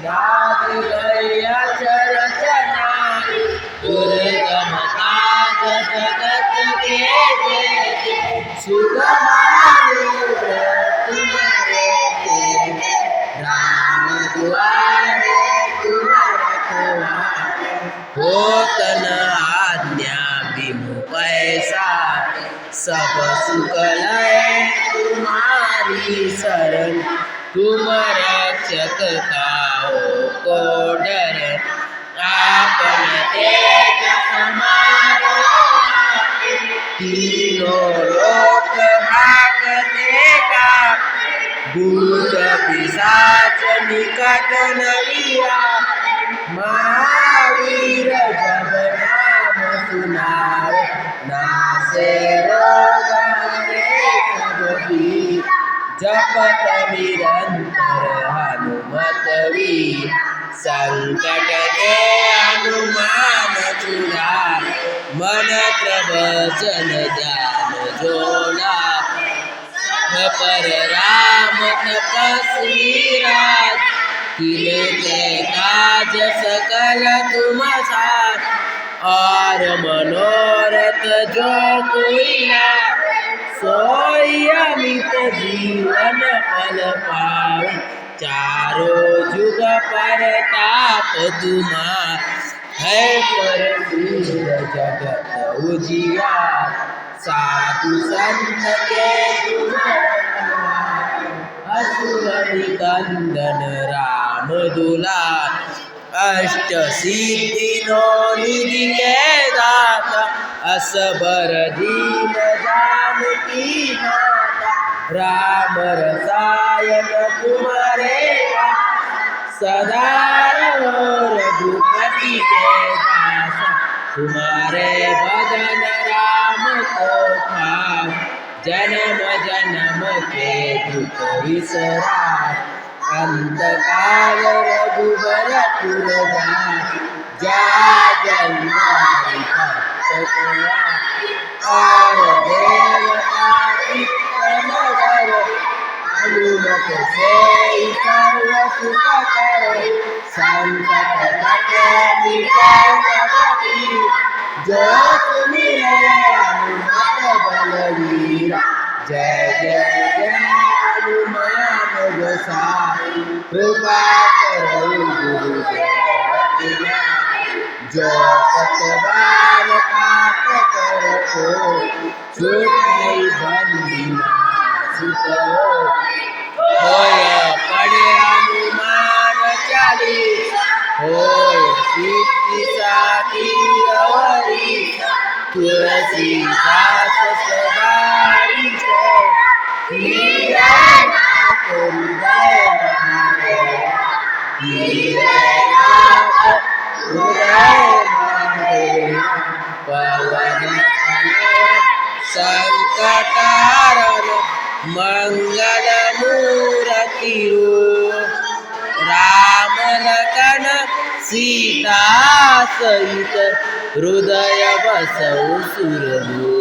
राज गया चरचना दुर्गम काज जगत के जेते सुगमानुग्र तुम्हारे तेरे राम द्वारे तुम रखवारे होत न आज्ञा बिनु पैसा सब सुख लय तुम्हारी शरण तुम रक्षक काओ को डर आपन तेज समारो तीनों लोक भागते का भूत पिशाच निकट न लिया महावीर जब नाम सुनाओ नासे रोग हरे सब पीर जपत निरंतर हनुमत वीर संकट ते हनुमान छुड़ाए मन प्रवचन ध्यान जोड़ा पर राम तपस्वी राज तिनके काज सकल तुम साथ और मनोरथ जो कोई ना सोई अमित जीवन फल पावे चारों जुग परताप तुम्हारा है पर जगत उजियार साधु संत के तुम असुर निकंदन राम दुलार अष्ट सिद्धि नो निधि के दाता असबर दीन जानकी माता राम रसायन तुम्हारे सदा रघुपति के दासा तुम्हारे भजन राम को पाओ जन्म जन्म के दुख विसरा अंत काल रघुबर पुर जा जन्मारि भक्त और देवता चित्तनगर हनुमत से सर्व सुख कर संकट कटे मिटे सबकी जो सुमिरे हनुमत बलवीरा जय जय जय हनुमान गोसाई कृपा करो गुरुदेव जो सतबार पाठ करो छूटे बंदी सुख होय पढ़े हनुमान चालीसा होय सिद्धि साखी गौरी तुलसीदास सदारी पवन संकटारण मंगल मूर्ति राम लखन सीता सहित हृदय बसौ सुरभु